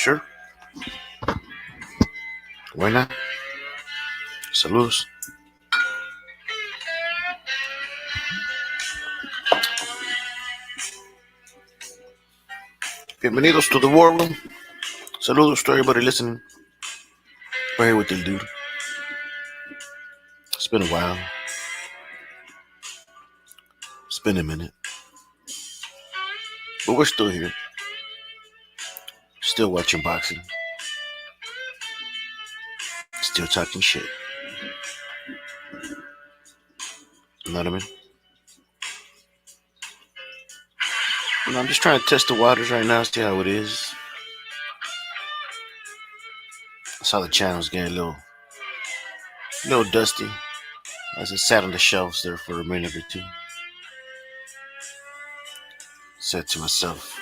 Sure. Why not? Saludos. Bienvenidos to the war room. Saludos to everybody listening. We're here with the dude. It's been a while. It's been a minute. But we're still here. Still watching boxing. Still talking shit. You know what I mean? I'm just trying to test the waters right now, see how it is. I saw the channels getting a little dusty as it sat on the shelves there for a minute or two. Said to myself,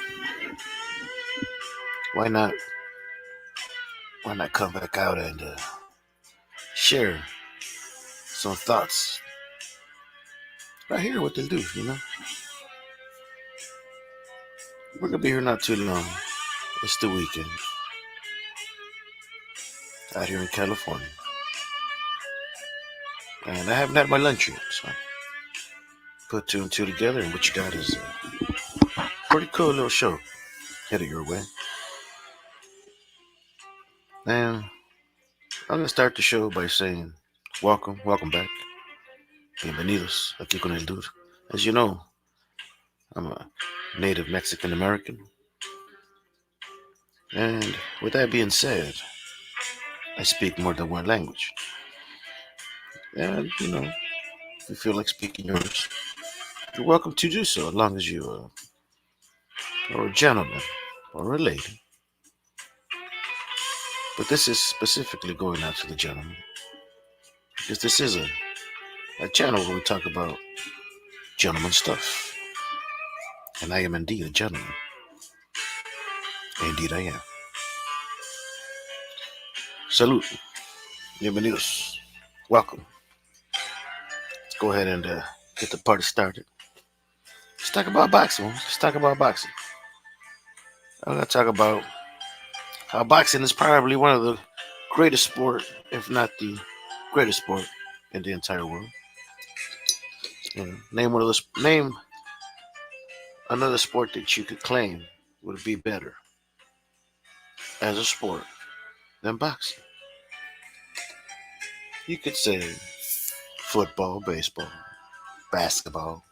why not come back out and share some thoughts right here with the dude, you know? We're gonna be here not too long. It's the weekend out here in California, and I haven't had my lunch yet, so put two and two together, and what you got is a pretty cool little show headed your way. And I'm gonna start the show by saying welcome back. Bienvenidos aquí con el dude. As you know, I'm a native Mexican American, and with that being said, I speak more than one language. And if you feel like speaking yours, you're welcome to do so, as long as you are a gentleman or a lady. But this is specifically going out to the gentleman, because this is a channel where we talk about gentleman stuff. And I am indeed a gentleman. Indeed I am. Salud. Bienvenidos. Welcome. Let's go ahead and get the party started. Let's talk about boxing. I'm going to talk about how boxing is probably one of the greatest sport, if not the greatest sport in the entire world. Name another sport that you could claim would be better as a sport than boxing. You could say football, baseball, basketball,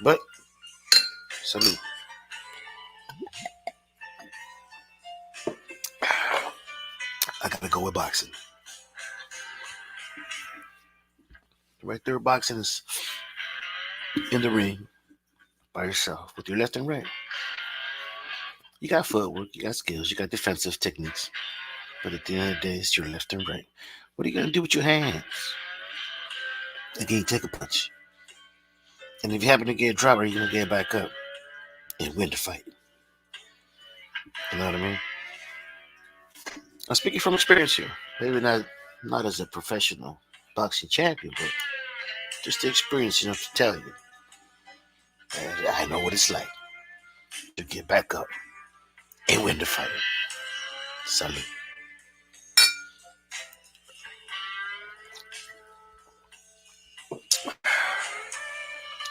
but salute. I gotta go with boxing. Right there, boxing is in the ring by yourself with your left and right. You got footwork, you got skills, you got defensive techniques, but at the end of the day, it's your left and right. What are you gonna do with your hands? Again, you take a punch, and if you happen to get a drop, you're gonna get back up and win the fight. You know what I mean? I'm speaking from experience here. Maybe not as a professional boxing champion, but just the experience enough to tell you. And I know what it's like to get back up and win the fight. Salute.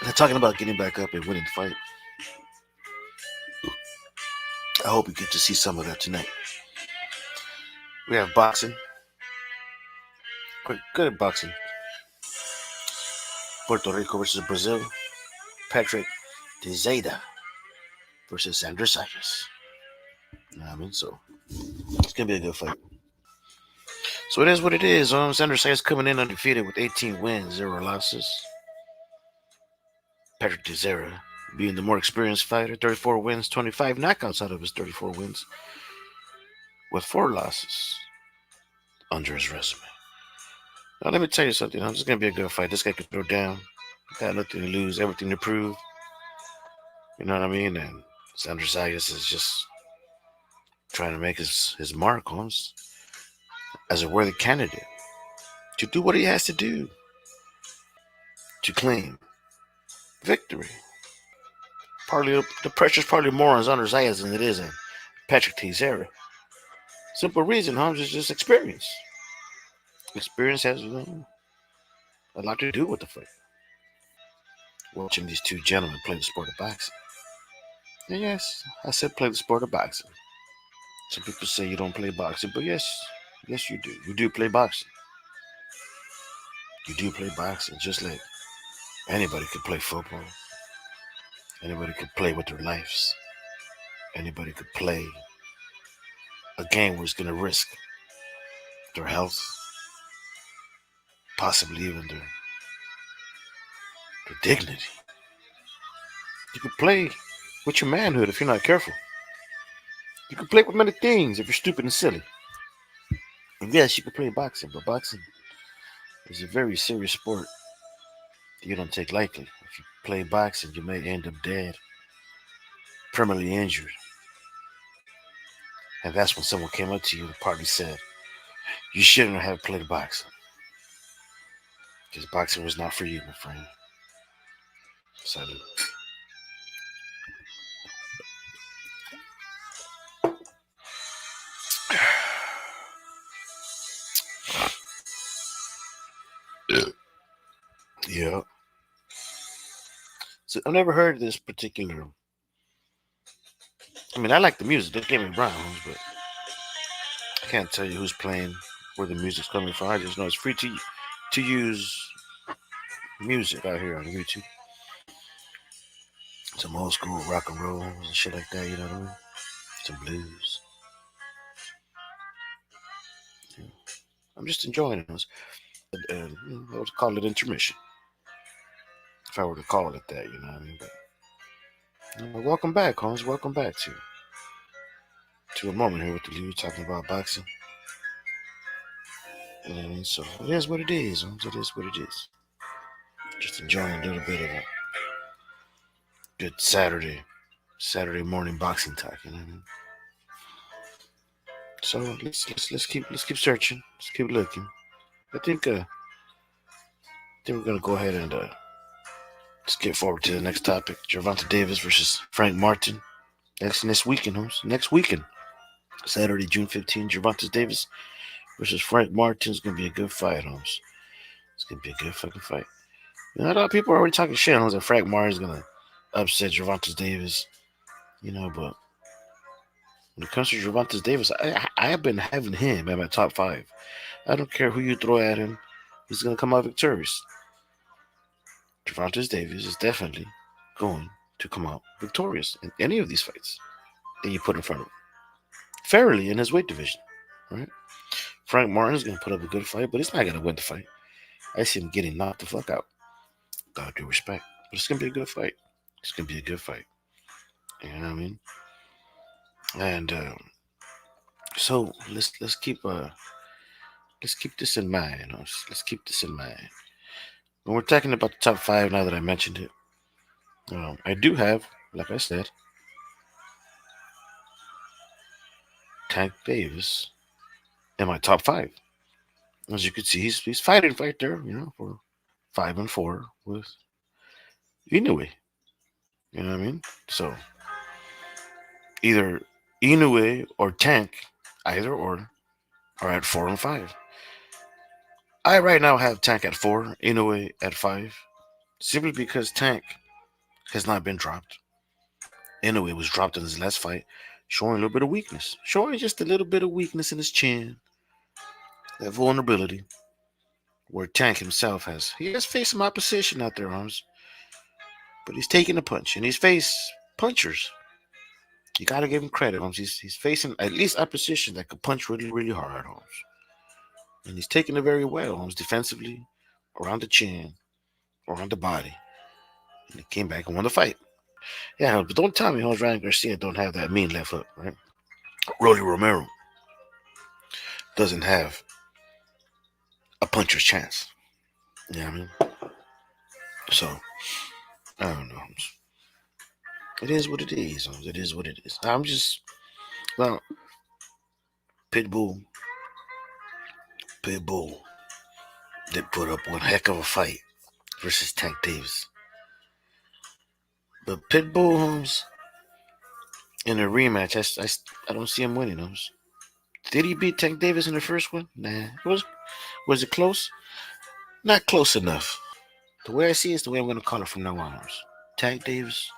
Now, talking about getting back up and winning the fight, I hope you get to see some of that tonight. We have boxing. Quite good at boxing. Puerto Rico versus Brazil. Patrick Teixeira versus Sandra Sayas. You know what I mean? So it's gonna be a good fight. So it is what it is. Sandra Sayas coming in undefeated with 18 wins, 0 losses. Patrick Teixeira being the more experienced fighter, 34 wins, 25 knockouts out of his 34 wins, with 4 losses under his resume. Now let me tell you something. This is gonna be a good fight. This guy can throw down. Got nothing to lose, everything to prove. You know what I mean? And Sandra Sayas is just trying to make his mark on as a worthy candidate to do what he has to do to claim victory. Partly the pressure's probably more on Sandra Sayas than it is on Patrick Teixeira. Simple reason, Holmes, is just experience. Experience has a lot to do with the fight. Watching these two gentlemen play the sport of boxing. And yes, I said play the sport of boxing. Some people say you don't play boxing, but yes, you do. You do play boxing. You do play boxing, just like anybody could play football. Anybody could play with their lives. Anybody could play a game where it's going to risk their health, possibly even their dignity. You could play with your manhood if you're not careful. You can play with many things if you're stupid and silly. And yes, you can play boxing, but boxing is a very serious sport that you don't take lightly. If you play boxing, you may end up dead, permanently injured. And that's when someone came up to you and probably said, you shouldn't have played boxing. Because boxing was not for you, my friend. Salute. Yeah. So I've never heard this particular. I mean, I like the music. Don't get me wrong, but I can't tell you who's playing, where the music's coming from. I just know it's free to use music out here on YouTube. Some old school rock and roll and shit like that. You know what I mean? Some blues. Yeah. I'm just enjoying those. I would call it intermission, if I were to call it that. You know what I mean? But welcome back, Holmes. Welcome back to a moment here with the Lou talking about boxing. You know what I mean? So it is what it is, Holmes. It is what it is. Just enjoying a little bit of a good Saturday morning boxing talk. You know what I mean? So let's keep searching. Let's keep looking. I think we're gonna go ahead and let's get forward to the next topic. Gervonta Davis versus Frank Martin. That's next weekend, Holmes. Next weekend. Saturday, June 15th. Gervonta Davis versus Frank Martin is gonna be a good fight, Holmes. It's gonna be a good fucking fight. You know, a lot of people are already talking shit, Holmes, that Frank Martin's gonna upset Gervonta Davis. You know, but when it comes to Gervonta Davis, I have been having him at my top five. I don't care who you throw at him, he's gonna come out victorious. Gervonta Davis is definitely going to come out victorious in any of these fights that you put in front of him. Fairly in his weight division, right? Frank Martin's going to put up a good fight, but he's not going to win the fight. I see him getting knocked the fuck out. God due respect. But it's going to be a good fight. It's going to be a good fight. You know what I mean? And so let's keep this in mind. You know? Let's keep this in mind. When we're talking about the top five, now that I mentioned it, I do have, like I said, Tank Davis in my top five. As you can see, he's fighting right there, for 5-4 with Inoue. You know what I mean? So either Inoue or Tank, either or, are at 4-5. I right now have Tank at 4, Inoue at 5, simply because Tank has not been dropped. Inoue was dropped in his last fight, showing a little bit of weakness, showing just a little bit of weakness in his chin, that vulnerability, where Tank himself has faced some opposition out there, Arms, but he's taking a punch, and he's faced punchers. You got to give him credit, Holmes. He's facing at least opposition that could punch really, really hard, Holmes. And he's taking it very well, Holmes, defensively, around the chin, around the body. And he came back and won the fight. Yeah, but don't tell me Holmes Ryan Garcia don't have that mean left hook, right? Rolly Romero doesn't have a puncher's chance. You know what I mean? So, I don't know, Holmes. It is what it is, Holmes. It is what it is. Well, Pitbull did put up one heck of a fight versus Tank Davis. But Pitbull, Holmes, in a rematch, I don't see him winning those. Did he beat Tank Davis in the first one? Nah. Was it close? Not close enough. The way I see it is the way I'm going to call it from now on. Tank Davis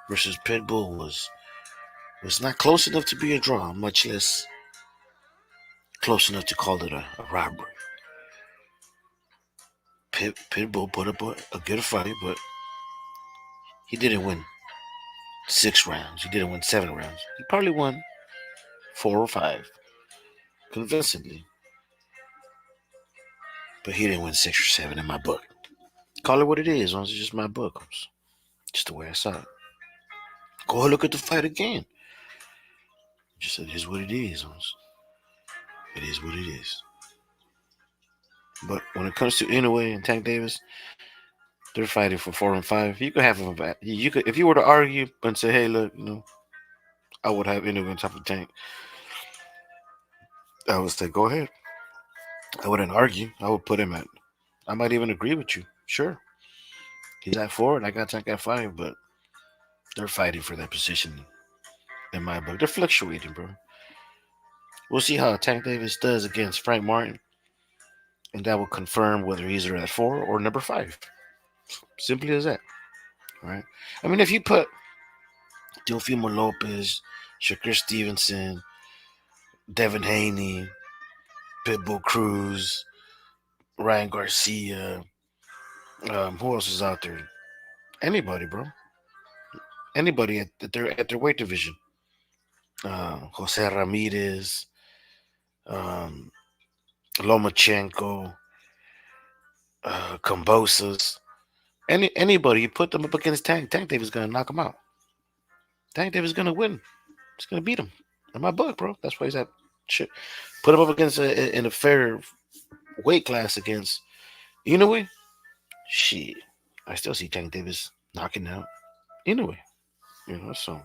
versus Pitbull was not close enough to be a draw, much less close enough to call it a robbery. Pitbull put up a good fight, but he didn't win 6 rounds. He didn't win 7 rounds. He probably won 4 or 5 convincingly, but he didn't win 6 or 7 in my book. Call it what it is. It's just my book. Just the way I saw it. Go look at the fight again. Just it is what it is. It is what it is. But when it comes to Inoue and Tank Davis, they're fighting for 4 and 5. You could have them back. You could, if you were to argue and say, "Hey, look, I would have Inoue on top of Tank." I would say, "Go ahead." I wouldn't argue. I would put him at. I might even agree with you. Sure, he's at 4, and I got Tank at 5, but they're fighting for that position in my book. They're fluctuating, bro. We'll see how Tank Davis does against Frank Martin, and that will confirm whether he's either at 4 or number 5. Simply as that. Right? I mean, if you put Teofimo Lopez, Shakur Stevenson, Devin Haney, Pitbull Cruz, Ryan Garcia, who else is out there? Anybody, bro. Anybody at their weight division. Jose Ramirez, um, Lomachenko, Combosas. Anybody, you put them up against Tank Davis is gonna knock him out. Tank Davis is gonna win. He's gonna beat him. In my book, bro. That's why he's at shit. Put him up against in a fair weight class against Inoue. Shit. I still see Tank Davis knocking out Inoue. So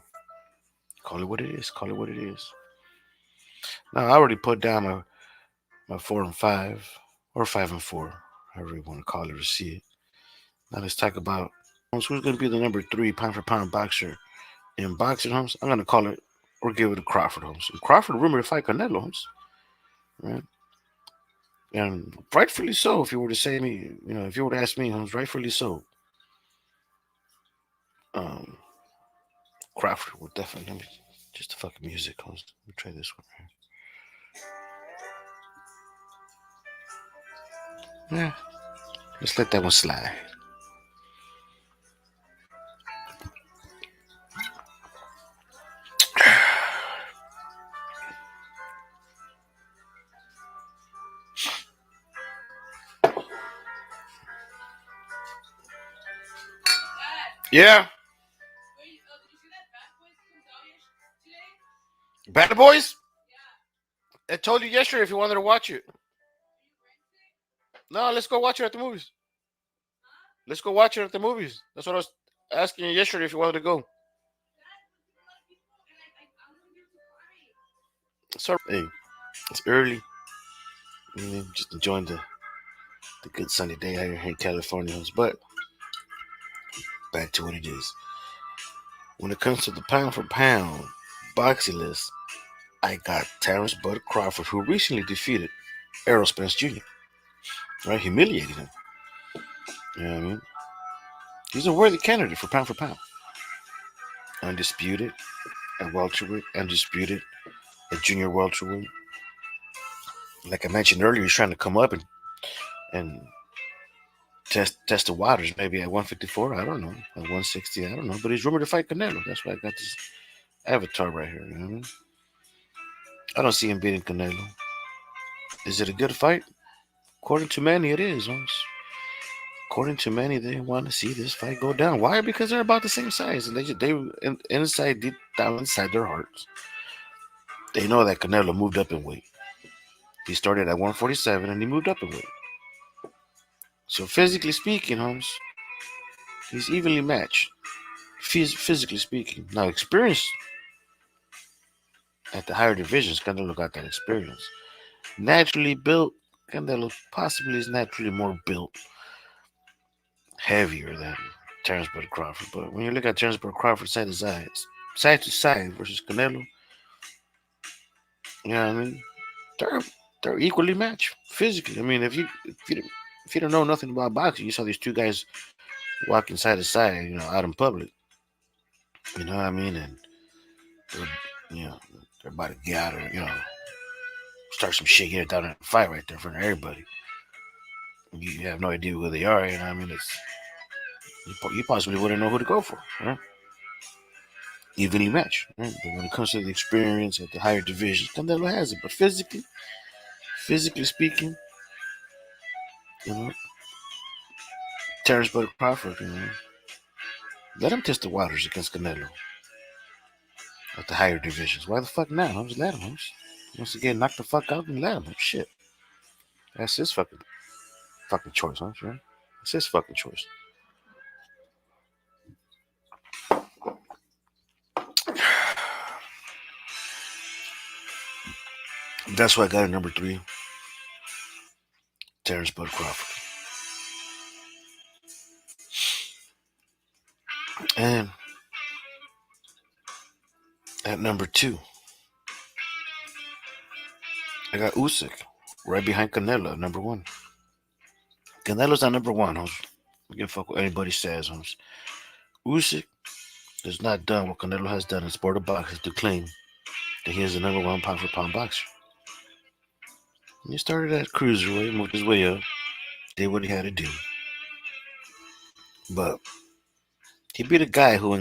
call it what it is. Call it what it is. Now I already put down my 4 and 5 or 5 and 4, however you want to call it or see it. Now let's talk about who's going to be the number 3 pound for pound boxer in boxing, Holmes. I'm going to call it or give it to Crawford, Holmes. Crawford rumored to fight Canelo, Holmes. Right? And rightfully so, if you were to say me, if you were to ask me, Holmes, rightfully so. Um, Crawford would definitely, let me, just the fucking music, Holmes. Let me try this one here. Yeah, let's let that one slide. Yeah, Bad Boys. I told you yesterday if you wanted to watch it. No, let's go watch it at the movies. Let's go watch it at the movies. That's what I was asking you yesterday if you wanted to go. Sorry. Hey, it's early. Just enjoying the good sunny day out here in California. But back to what it is. When it comes to the pound for pound boxing list, I got Terrence Bud Crawford, who recently defeated Errol Spence Jr. Right, humiliated him. You know what I mean? He's a worthy candidate for pound. Undisputed at welterweight, undisputed at junior welterweight. Like I mentioned earlier, he's trying to come up and test the waters. Maybe at 154, I don't know. At 160, I don't know. But he's rumored to fight Canelo. That's why I got this avatar right here. You know what I mean? I don't see him beating Canelo. Is it a good fight? According to many, it is. According to many, they want to see this fight go down. Why? Because they're about the same size, and they inside deep down inside their hearts, they know that Canelo moved up in weight. He started at 147 and he moved up in weight. So physically speaking, Holmes, he's evenly matched. Physically speaking, now experience at the higher divisions, Canelo got that experience. Naturally built, Canelo possibly is naturally more built, heavier than Terrence Bud Crawford. But when you look at Terrence Bud Crawford, side to sides, side to side versus Canelo. You know what I mean? They're they're equally matched physically. I mean, if you don't know nothing about boxing, you saw these two guys walking side to side, out in public. You know what I mean? And they're, they're about to get out or start some shit, get it down in a fight right there in front of everybody. You have no idea who they are. You know what I mean? You possibly wouldn't know who to go for. Right? Evenly matched. Right? But when it comes to the experience at the higher divisions, Canelo has it. But physically speaking, you know, Terrence Bud Crawford, let him test the waters against Canelo at the higher divisions. Why the fuck now? Just let him. Once again, knock the fuck out and let him. Shit. That's his fucking choice, huh? Sure. It's his fucking choice. That's why I got at number 3, Terrence Bud Crawford. And at number 2, I got Usyk, right behind Canelo at number 1. Canelo's at number 1, homes. I give a fuck what anybody says, homes. Usyk has not done what Canelo has done in sport of boxing to claim that he is the number 1 pound for pound boxer. He started at cruiserweight, moved his way up, did what he had to do. But he beat a guy who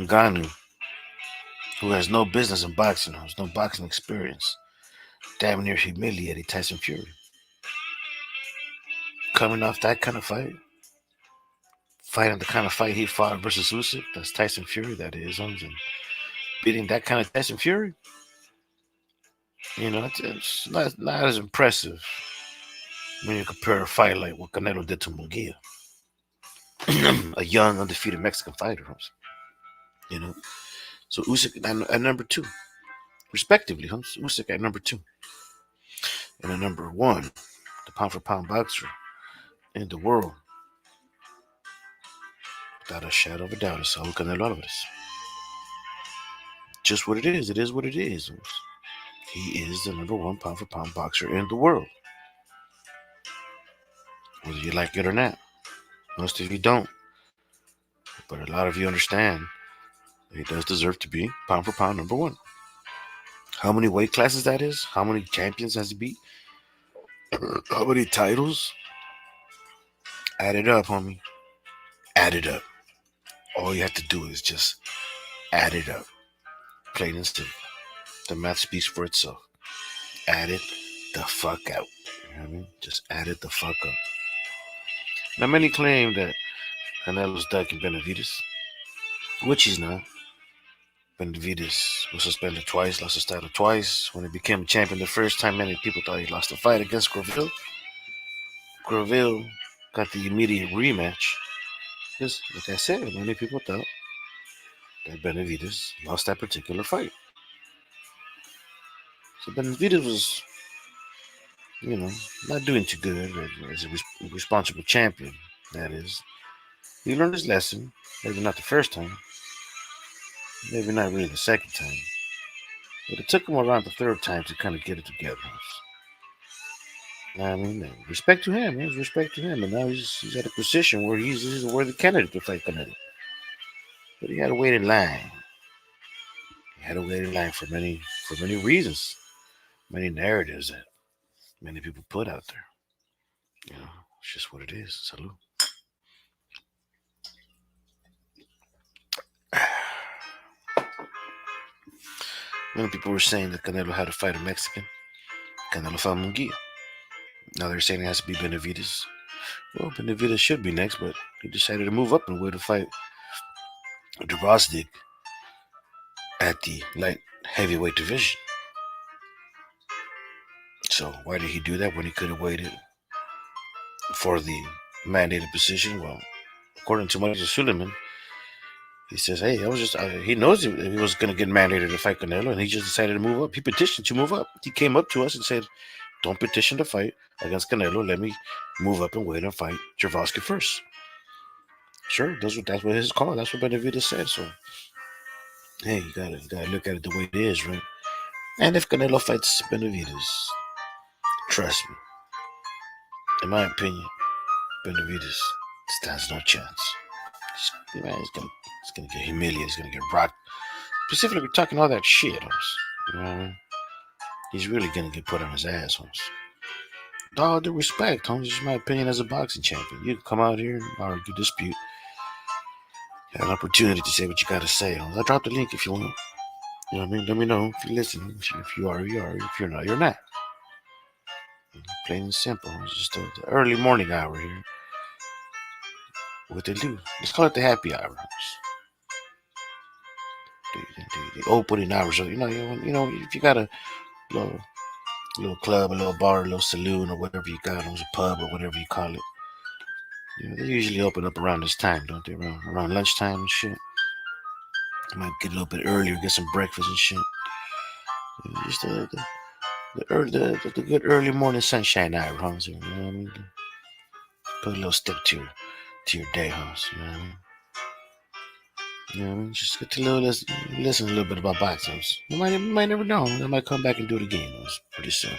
has no business in boxing, who has no boxing experience, damn near humiliated Tyson Fury. Coming off that kind of fighting the kind of fight he fought versus Usyk, that's Tyson Fury, that is, and beating that kind of Tyson Fury, it's not as impressive when you compare a fight like what Canelo did to Munguia, a young undefeated Mexican fighter, So Usyk at number 2, respectively, Usyk at number 2, and at number 1, the pound for pound boxer in the world, without a shadow of a doubt, is Saul Canelo Alvarez. Just what it is. It is what it is. He is the number 1 pound for pound boxer in the world. Whether you like it or not. Most of you don't. But a lot of you understand that he does deserve to be pound for pound number 1. How many weight classes that is? How many champions has he beat? How many titles? Add it up, homie. Add it up. All you have to do is just add it up. Plain and simple. The math speaks for itself. Add it the fuck out. You know what I mean? Just add it the fuck up. Now, many claim that Canelo's ducking Benavidez, which he's not. Benavidez was suspended twice, lost his title twice. When he became champion the first time, many people thought he lost the fight against Graville. Graville got the immediate rematch. Because, like I said, many people thought that Benavidez lost that particular fight. So Benavidez was, not doing too good as a responsible champion, that is. He learned his lesson, maybe not the first time, maybe not really the second time. But it took him around the third time to kind of get it together. I mean, respect to him. Respect to him. And now he's at a position where he's a worthy candidate to fight Canelo. But he had to wait in line. He had to wait in line for many reasons, many narratives that many people put out there. It's just what it is. Salute. Many people were saying that Canelo had to fight a Mexican. Canelo fought Munguia. Now they're saying it has to be Benavidez. Well, Benavidez should be next, but he decided to move up and wait to fight Drozdik at the light heavyweight division. So why did he do that when he could have waited for the mandated position? Well, according to Moses Suleiman, he says, hey, he knows he was going to get mandated to fight Canelo, and he just decided to move up. He petitioned to move up. He came up to us and said, don't petition to fight against Canelo. Let me move up and wait and fight Javorski first. Sure, that's what his call. That's what Benavidez said. So Hey, you gotta look at it the way it is, right? And if Canelo fights Benavides, trust me, in my opinion, Benavides stands no chance. Man, he's gonna get humiliated. He's gonna get rocked. Specifically, we're talking all that shit, homes. You know what I mean? He's really gonna get put on his ass, homes. With all due respect, homes. This is my opinion as a boxing champion. You can come out here and argue, dispute, have an opportunity to say what you gotta say, homes. I'll drop the link if you want. You know what I mean? Let me know if you're listening. If you are, you are. If you're not, you're not. Plain and simple. It's just the early morning hour here. What they do? Let's call it the happy hour. The opening hours. If you got a little, little club, a little bar, a little saloon, or whatever you got, a pub or whatever you call it. They usually open up around this time, don't they? Around lunchtime and shit. You might get a little bit earlier, get some breakfast and shit. Just the good early morning sunshine hour, huh? You know what I mean? Put a little step to your day, huh? You know what I mean? You know what I mean? Just get to listen a little bit about boxing. You might never know. I might come back and do it again. Pretty soon.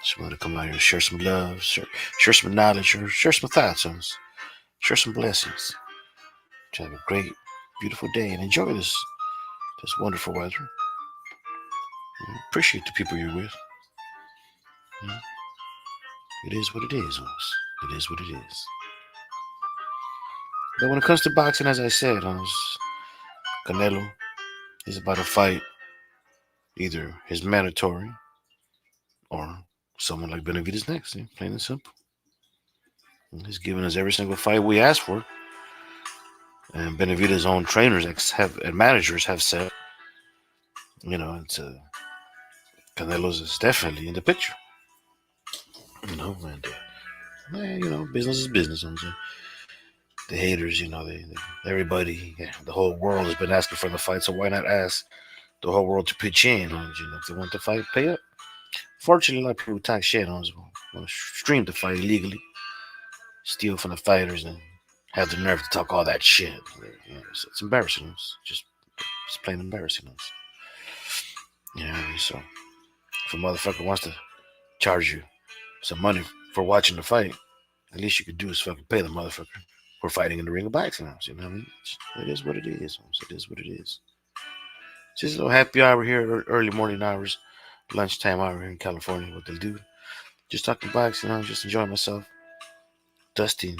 Just want to come out here and share some love, share some knowledge, or share some thoughts, share some blessings. To have a great, beautiful day and enjoy this wonderful weather. Appreciate the people you're with. It is what it is, It is what it is. But when it comes to boxing, as I said, Canelo is about to fight either his mandatory or someone like Benavides next. Plain and simple. He's given us every single fight we asked for. And Benavides' own trainers and managers have said, it's Canelo's is definitely in the picture. Business is business. The haters, everybody, the whole world has been asking for the fight, so why not ask the whole world to pitch in? If they want the fight, pay up. Fortunately, a lot of people talk shit want to stream the fight illegally, steal from the fighters, and have the nerve to talk all that shit. It's embarrassing. It's plain embarrassing. So if a motherfucker wants to charge you some money for watching the fight, at least you could do is fucking pay the motherfucker for fighting in the ring of boxing. You know what I mean? It is what it is. It is what it is. It's just a little happy hour here, early morning hours, lunchtime hour here in California. What they'll do, just talking boxing. Just enjoying myself, dusting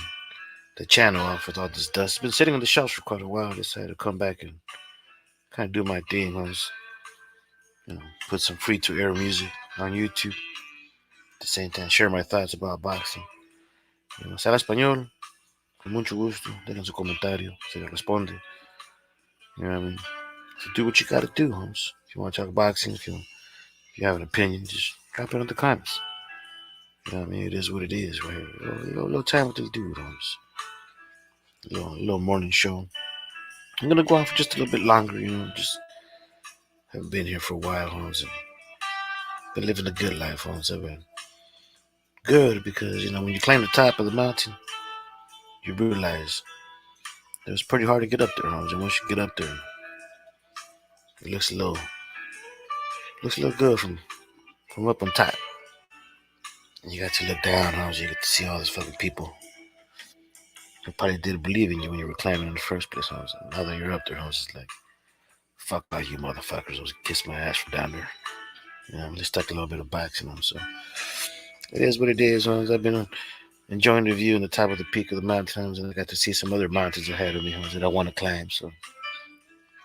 the channel off with all this dust. It's been sitting on the shelves for quite a while. I decided to come back and kind of do my thing. Put some free to air music on YouTube. At the same time, share my thoughts about boxing. Si habla español, con mucho gusto, dejen su comentario, se le responde. You know what I mean? So do what you gotta do, homes. If you want to talk boxing, if you have an opinion, just drop it in the comments. You know what I mean? It is what it is, right? A little time with this dude, homes. A little morning show. I'm gonna go on for just a little bit longer, just haven't been here for a while, homes, and been living a good life, homes. I've been good because, when you climb the top of the mountain, you realize it was pretty hard to get up there, homes. And once you get up there, it looks a little good from up on top. And you got to look down, homes. You get to see all these fucking people who probably didn't believe in you when you were climbing in the first place, homes. And now that you're up there, homes, it's like, fuck all you motherfuckers. I was kiss my ass from down there. Let's talk a little bit of boxing, so it is what it is, homes. I've been enjoying the view on the top of the peak of the mountains, and I got to see some other mountains ahead of me, homes, that I want to climb. So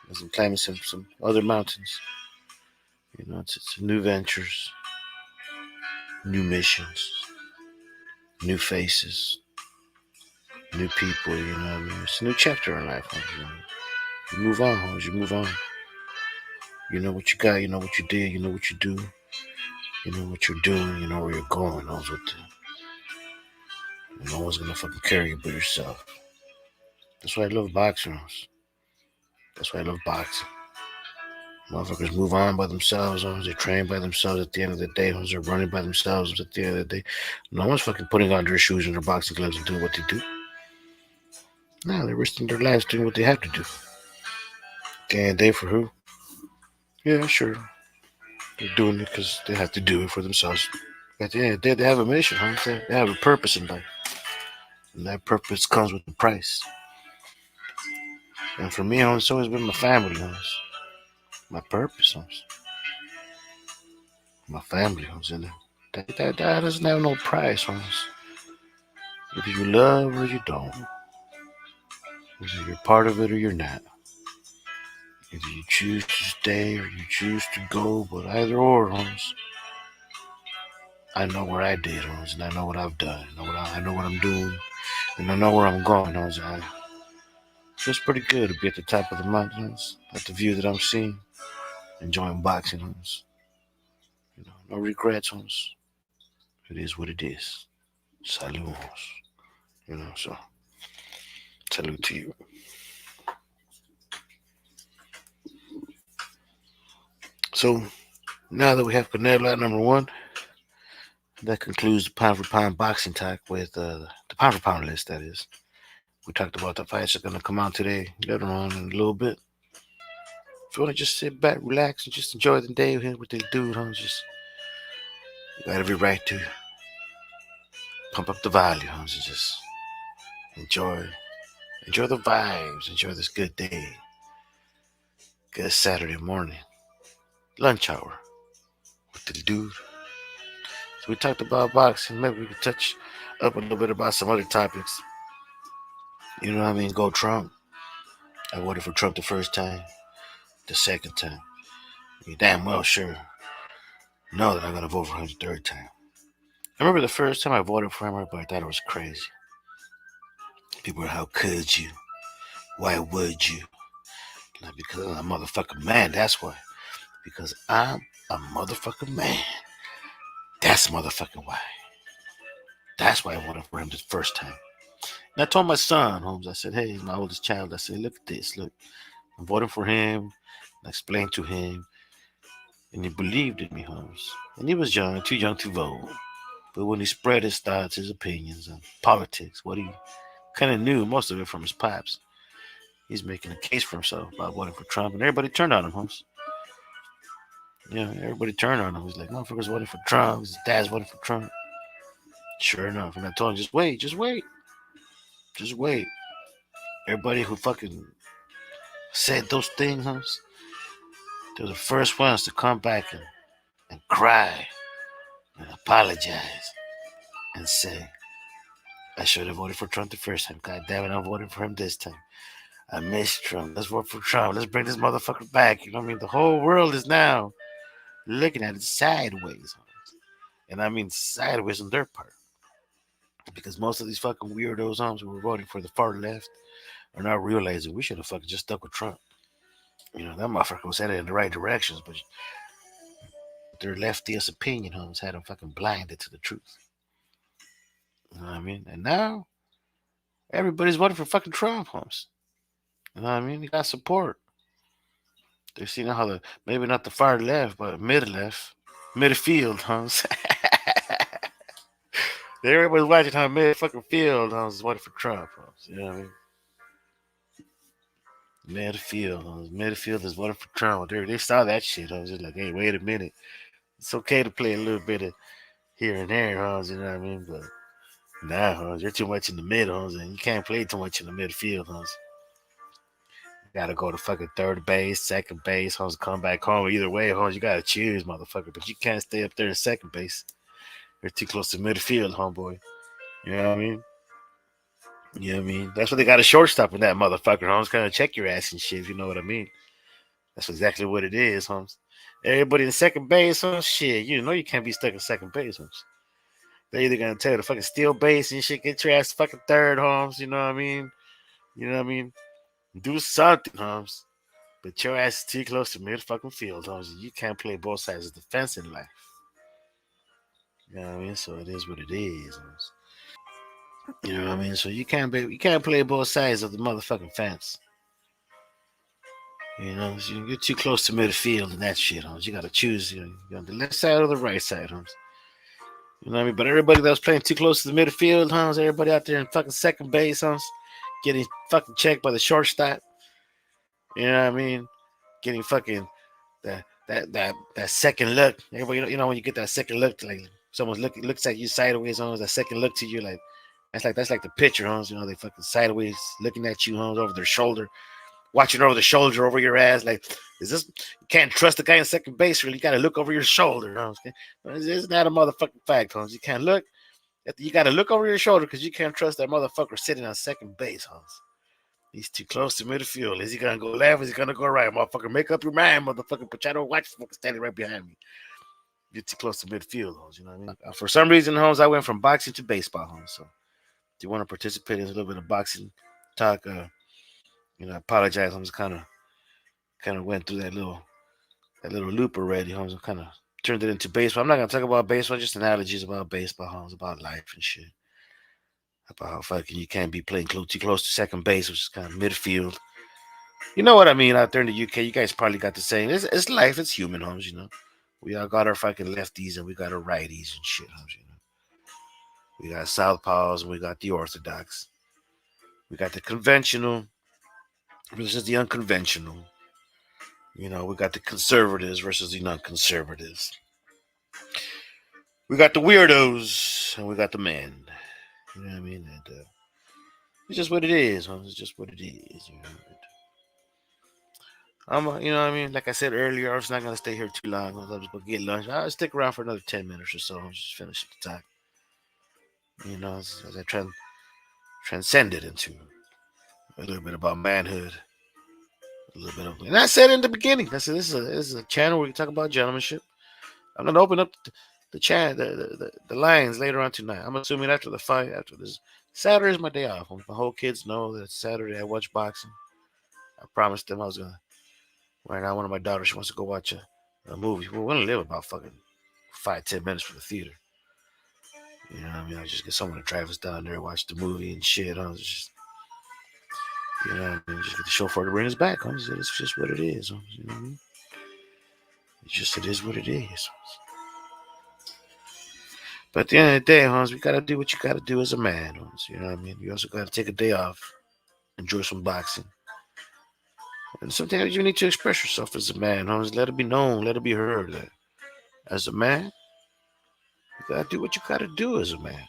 as I'm climbing some other mountains, it's new ventures, new missions, new faces, new people. It's a new chapter in life. You move on, homes. You move on. You know what you got. You know what you did. You know what you do. You know what you're doing. You know where you're going. No one's gonna fucking carry you but yourself. That's why I love boxing. That's why I love boxing. Motherfuckers move on by themselves. They train by themselves at the end of the day. They're running by themselves at the end of the day. No one's fucking putting on their shoes and their boxing gloves and doing what they do. No, they're risking their lives doing what they have to do. And they for who? Yeah, sure. They're doing it because they have to do it for themselves. At the end of the day, they have a mission, huh? They have a purpose in life. And that purpose comes with the price. And for me, it's always been my family, my purpose, my family, and that doesn't have no price, If you love or you don't, either you're part of it or you're not. Either you choose to stay or you choose to go, but either or, I know where I did, and I know what I've done. I know what I'm doing, and I know where I'm going, It feels pretty good to be at the top of the mountains, at the view that I'm seeing, enjoying boxing, no regrets, It is what it is. Salud, so salute to you. So now that we have Canelo at number one, that concludes the pound for pound boxing talk with the pound for pound list. That is, we talked about the fights that are going to come out today, later on in a little bit. If you want to just sit back, relax, and just enjoy the day here with this dude, just you got every right to pump up the volume, and just enjoy, enjoy the vibes, enjoy this good day, good Saturday morning, lunch hour with the dude. So we talked about boxing. Maybe we could touch up a little bit about some other topics. You know what I mean? Go Trump. I voted for Trump the first time, the second time. You damn well sure know that I'm gonna vote for him the third time. I remember the first time I voted for him, everybody thought it was crazy. People were, how could you? Why would you? Like, because I'm a motherfucking man, that's why. Because I'm a motherfucking man. That's motherfucking why. That's why I voted for him the first time. And I told my son, Holmes, I said, hey, he's my oldest child. I said, look at this. Look, I'm voting for him. I explained to him. And he believed in me, Holmes. And he was young, too young to vote. But when he spread his thoughts, his opinions on politics, what he kind of knew, most of it from his pops, he's making a case for himself by voting for Trump. And everybody turned on him, Holmes. Yeah, everybody turned on him. He's like, motherfuckers voting for Trump. His dad's voting for Trump. Sure enough. And I told him, just wait, just wait. Just wait. Everybody who fucking said those things, Holmes, they're the first ones to come back and cry and apologize and say, I should have voted for Trump the first time. God damn it, I'm voting for him this time. I miss Trump. Let's vote for Trump. Let's bring this motherfucker back. You know what I mean? The whole world is now looking at it sideways. And I mean sideways on their part. Because most of these fucking weirdos who were voting for the far left are now realizing we should have fucking just stuck with Trump. That motherfucker was headed in the right directions, but their leftiest opinion had them fucking blinded to the truth. You know what I mean? And now everybody's voting for fucking Trump, You know what I mean? He got support. They're seeing how maybe not the far left, but mid left, midfield, Everybody's watching how mid fucking field, is voting for Trump, You know what I mean? Midfield is voting for Trump. They saw that shit. I was just like, hey, wait a minute. It's okay to play a little bit of here and there, You know what I mean? But nah, you're too much in the mid, and you can't play too much in the midfield, You gotta go to fucking third base, second base, come back home. Either way, you gotta choose, motherfucker. But you can't stay up there in second base. You're too close to midfield, homeboy. You know what I mean? You know what I mean? That's what they got a shortstop in that motherfucker, Kind of check your ass and shit, if you know what I mean. That's exactly what it is, Everybody in second base, shit. You know you can't be stuck in second base, They're either gonna tell you to fucking steal base and shit, get your ass fucking third, You know what I mean? You know what I mean? Do something, But your ass is too close to mid fucking field, You can't play both sides of the fence in life. You know what I mean? So it is what it is. You know what I mean? So you can't play both sides of the motherfucking fence. So you get too close to midfield and that shit, You gotta choose, you on the left side or the right side, You know what I mean? But everybody that was playing too close to the midfield, everybody out there in fucking second base, getting fucking checked by the shortstop. You know what I mean? getting fucking that second look. Everybody, when you get that second look, like someone looks at you sideways, almost that second look to you, like that's like the picture, homes. They fucking sideways looking at you, homes, over their shoulder, watching over the shoulder, over your ass. Like, is this? You can't trust the guy in second base. Really, you got to look over your shoulder, homes. Isn't that a motherfucking fact, homes? You can't look. You got to look over your shoulder because you can't trust that motherfucker sitting on second base, homes. He's too close to midfield. Is he gonna go left? Is he gonna go right? Motherfucker, make up your mind, motherfucker. But I don't watch fucking standing right behind me. You're too close to midfield, Holmes. You know what I mean? For some reason, Holmes, I went from boxing to baseball, Holmes. So, do you want to participate in a little bit of boxing talk? I apologize. I'm just kind of went through that little loop already, Holmes. I kind of turned it into baseball. I'm not gonna talk about baseball, just analogies about baseball, Holmes, about life and shit. About how fucking you can't be playing too close to second base, which is kind of midfield. You know what I mean? Out there in the UK, you guys probably got the same. It's life. It's human, Holmes. We all got our fucking lefties and we got our righties and shit, Holmes. We got southpaws and we got the orthodox. We got the conventional versus the unconventional. We got the conservatives versus the non-conservatives. We got the weirdos and we got the men. You know what I mean? And it's just what it is, Holmes. It's just what it is. You know what I mean? Like I said earlier, I was not gonna stay here too long. I was just gonna get lunch. I'll stick around for another 10 minutes or so. I'll just finish the talk. As I transcend it into a little bit about manhood, a little bit of. And I said in the beginning, I said this is a channel where we talk about gentlemanship. I'm gonna open up the chat, the lines later on tonight. I'm assuming after the fight, after this Saturday is my day off. My whole kids know that Saturday I watch boxing. I promised them I was gonna. Right now, one of my daughters, she wants to go watch a movie. We're gonna live about fucking 5-10 minutes from the theater. You know what I mean? I just get someone to drive us down there, watch the movie and shit. It's just, just get the chauffeur to bring us back. It's just what it is. You know what I mean? It is what it is. But at the end of the day, Hans, we gotta do what you gotta do as a man, Hans. You know what I mean? You also gotta take a day off, enjoy some boxing. And sometimes you need to express yourself as a man, Hans. Let it be known, let it be heard that as a man, you gotta do what you gotta do as a man.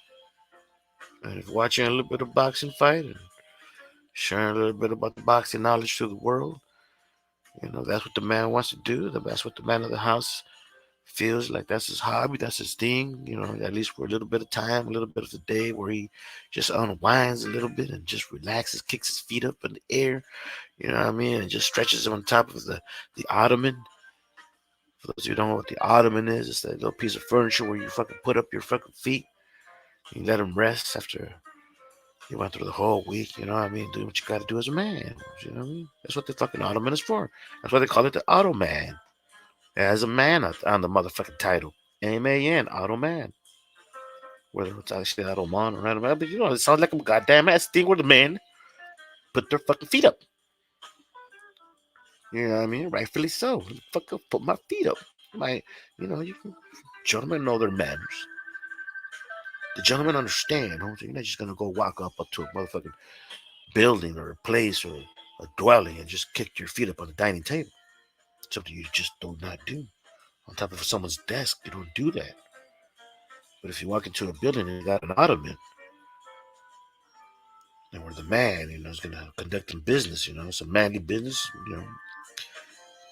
And if watching a little bit of boxing fight and sharing a little bit about the boxing knowledge to the world, that's what the man wants to do. That's what the man of the house feels like. That's his hobby. That's his thing. At least for a little bit of time, a little bit of the day where he just unwinds a little bit and just relaxes, kicks his feet up in the air. You know what I mean? And just stretches them on top of the ottoman. For those of you who don't know what the ottoman is, it's that little piece of furniture where you fucking put up your fucking feet. You let them rest after you went through the whole week. You know what I mean? Do what you got to do as a man. You know what I mean? That's what the fucking ottoman is for. That's why they call it the Ottoman. As a man on the motherfucking title. M-A-N, Ottoman. Whether it's actually Ottoman or Ottoman, but it sounds like a goddamn ass thing where the men put their fucking feet up. You know what I mean? Rightfully so. Fuck up, put my feet up. Gentlemen know their manners. The gentlemen understand. You're not just gonna go walk up to a motherfucking building or a place or a dwelling and just kick your feet up on the dining table. Something you just do not do. On top of someone's desk, you don't do that. But if you walk into a building and you got an ottoman, and where the man, is gonna conduct some business, some manly business,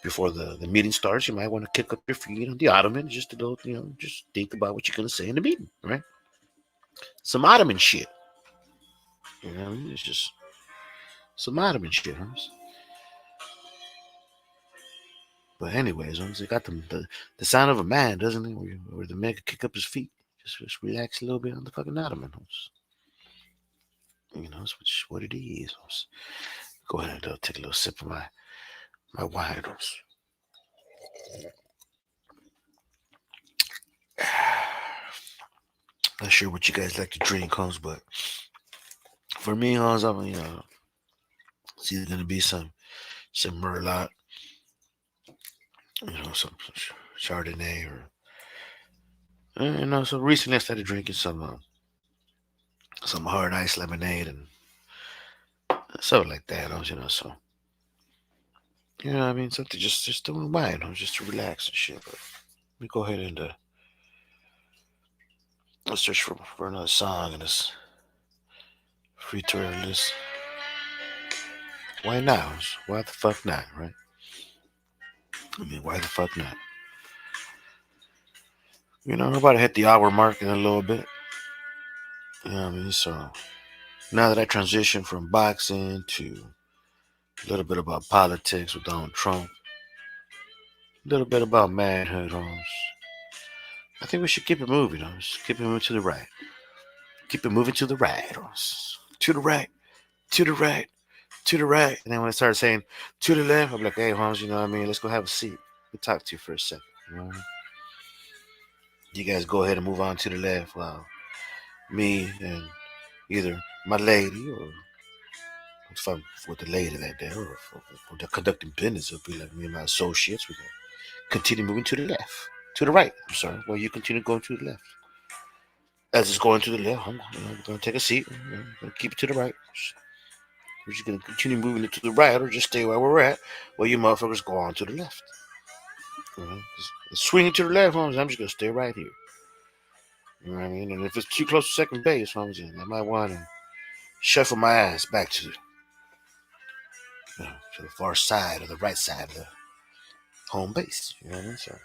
before the meeting starts, you might want to kick up your feet on the ottoman just to go, just think about what you're gonna say in the meeting, right? Some ottoman shit. It's just some ottoman shit, huh? But anyways, it got the sound of a man, doesn't it? Where the man can kick up his feet, just relax a little bit on the fucking ottoman. It's what it is. Go ahead and take a little sip of my wine. Not sure what you guys like to drink, Holmes, but for me, Holmes, it's either gonna be some Merlot, some Chardonnay, or so recently I started drinking some hard ice lemonade and stuff like that. So You know what I mean? Something just to unwind, just to relax and shit. But let me go ahead and let's search for another song in this free tour list. Why not? Why the fuck not, right? I mean, why the fuck not? We're about to hit the hour mark in a little bit. You know what I mean? So now that I transitioned from boxing to a little bit about politics with Donald Trump, a little bit about manhood, I think we should keep it moving, keep it moving to the right. Keep it moving to the right, to the right, to the right, to the right. And then when I started saying to the left, I'm like, hey, Holmes, you know what I mean? Let's go have a seat. We'll talk to you for a second. You know what I mean? You guys go ahead and move on to the left while me and either my lady or if I'm with the lady that day or for the conducting business, it'll be like me and my associates. We're going to continue moving to the left. To the right. I'm sorry. Well, you continue going to the left. As it's going to the left, I'm going to take a seat. I'm going to keep it to the right. We're just going to continue moving it to the right or just stay where we're at while you motherfuckers go on to the left. Swinging to the left, homies, I'm just going to stay right here. You know what I mean? And if it's too close to second base, homies, I might want to shuffle my ass back to the far side or the right side of the home base. You know what I mean? So,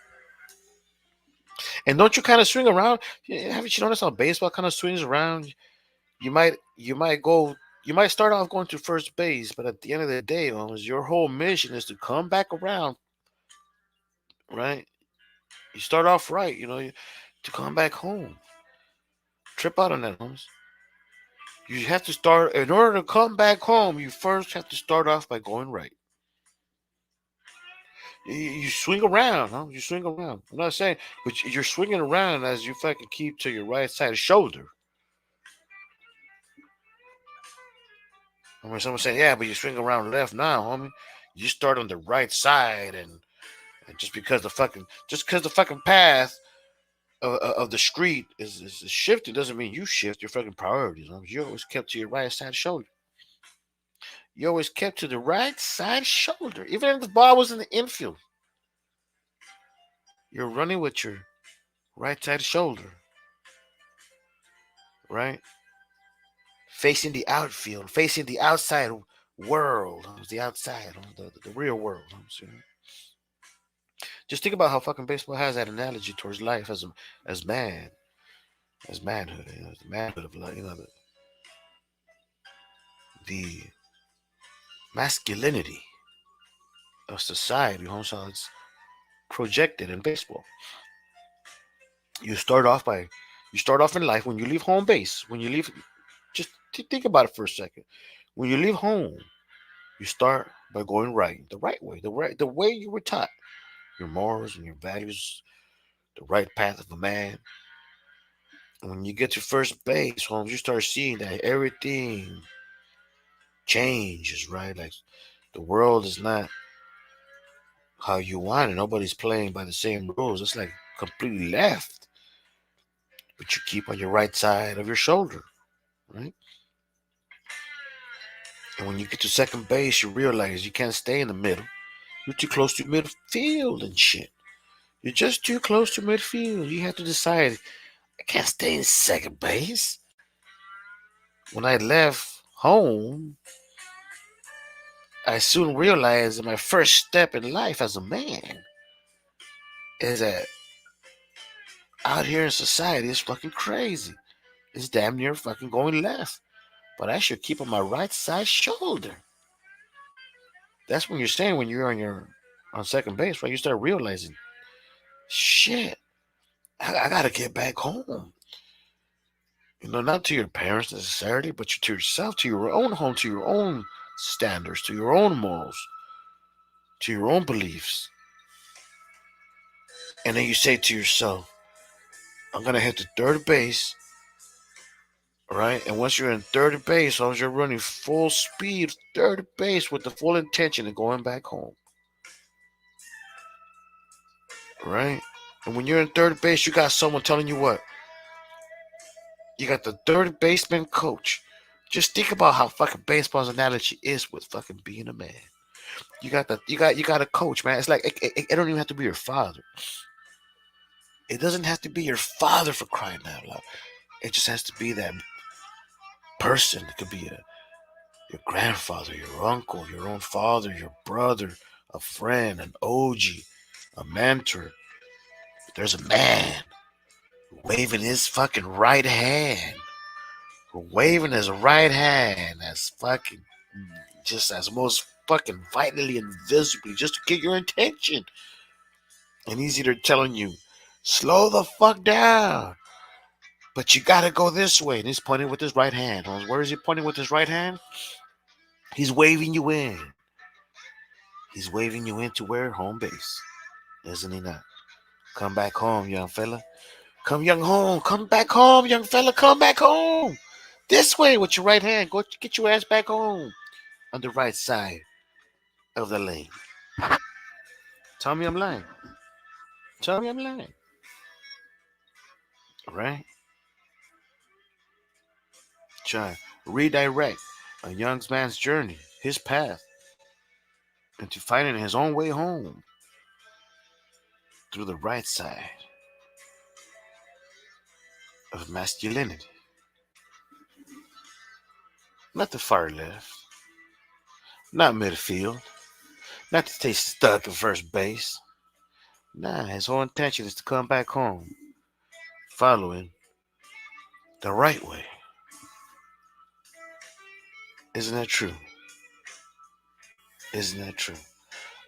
and don't you kind of swing around? Haven't you noticed how baseball kind of swings around? You might start off going to first base, but at the end of the day, homies, your whole mission is to come back around, right? You start off right, to come back home. Trip out on that, homies. You have to start in order to come back home. You first have to start off by going right. You swing around, huh? You swing around. I'm not saying, but you're swinging around as you fucking keep to your right side shoulder. And when someone saying, "Yeah, but you swing around left now, homie," you start on the right side, and just because the fucking path of the street is shifting doesn't mean you shift your fucking priorities. Homie. You always kept to your right side shoulder. You always kept to the right side shoulder, even if the ball was in the infield. You're running with your right side shoulder, right? Facing the outfield, facing the outside world, the outside, the real world. Just think about how fucking baseball has that analogy towards life as man, as manhood, the manhood of life, the masculinity of society. So it's projected in baseball. You start off by, you start off in life when you leave home base. When you leave, just think about it for a second. When you leave home, you start by going right, the right way, the way you were taught, your morals and your values, the right path of a man. And when you get to first base, Holmes, you start seeing that everything changes, right? Like the world is not how you want it. Nobody's playing by the same rules. It's like completely left, but you keep on your right side of your shoulder, right? And when you get to second base, you realize you can't stay in the middle. You're too close to midfield and shit. You're just too close to midfield. You have to decide, I can't stay in second base. When I left home, I soon realized that my first step in life as a man is that out here in society is fucking crazy. It's damn near fucking going left. But I should keep on my right side shoulder. That's when you're saying when you're on second base, right? You start realizing, shit, I gotta get back home. Not to your parents necessarily, but to yourself, to your own home, to your own standards, to your own morals, to your own beliefs. And then you say to yourself, I'm gonna hit the third base, right? And once you're in third base, as long as you're running full speed third base with the full intention of going back home, right? And when you're in third base, you got someone telling you what? You got the third baseman coach. Just think about how fucking baseball's analogy is with fucking being a man. You got a coach, man. It's like it don't even have to be your father. It doesn't have to be your father for crying out loud. It just has to be that person. It could be your grandfather, your uncle, your own father, your brother, a friend, an OG, a mentor. There's a man waving his fucking right hand, waving his right hand as fucking, just as most fucking vitally and visibly, just to get your attention. And he's either telling you, slow the fuck down, but you gotta go this way. And he's pointing with his right hand. Where is he pointing with his right hand? He's waving you in. He's waving you into where? Home base. Isn't he not? Come back home, young fella. Come back home, young fella. Come back home. This way with your right hand. Go get your ass back home. On the right side of the lane. Tell me I'm lying. Tell me I'm lying. Right? Try redirect a young man's journey, his path, into finding his own way home through the right side of masculinity. Not the far left, not midfield, not to stay stuck at first base. Nah, his whole intention is to come back home, following the right way. Isn't that true? Isn't that true?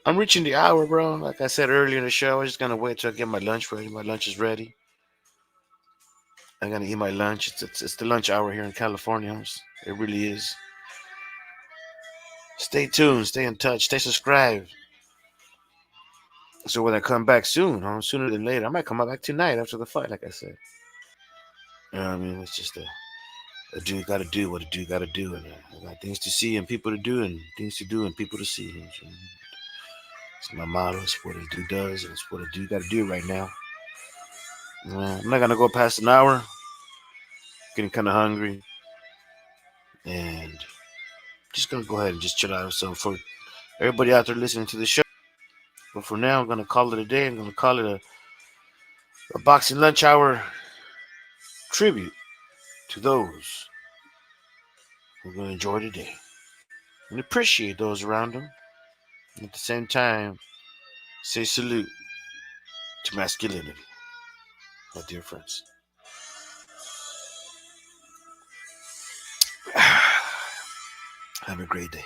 I'm reaching the hour, bro. Like I said earlier in the show, I'm just gonna wait till I get my lunch ready. My lunch is ready. I'm gonna eat my lunch. It's the lunch hour here in California. It really is. Stay tuned. Stay in touch. Stay subscribed. So when I come back soon, sooner than later, I might come back tonight after the fight. Like I said, you know what I mean? It's just a dude got to do what a dude got to do, and I got things to see and people to do, and things to do and people to see. It's my motto. It's what a dude does, and it's what a dude got to do right now. I'm not gonna go past an hour. Getting kind of hungry, and just gonna go ahead and just chill out. So for everybody out there listening to the show, but for now, I'm gonna call it a day. I'm gonna call it a boxing lunch hour tribute to those who are gonna enjoy the day and appreciate those around them. And at the same time, say salute to masculinity, my dear friends. Have a great day.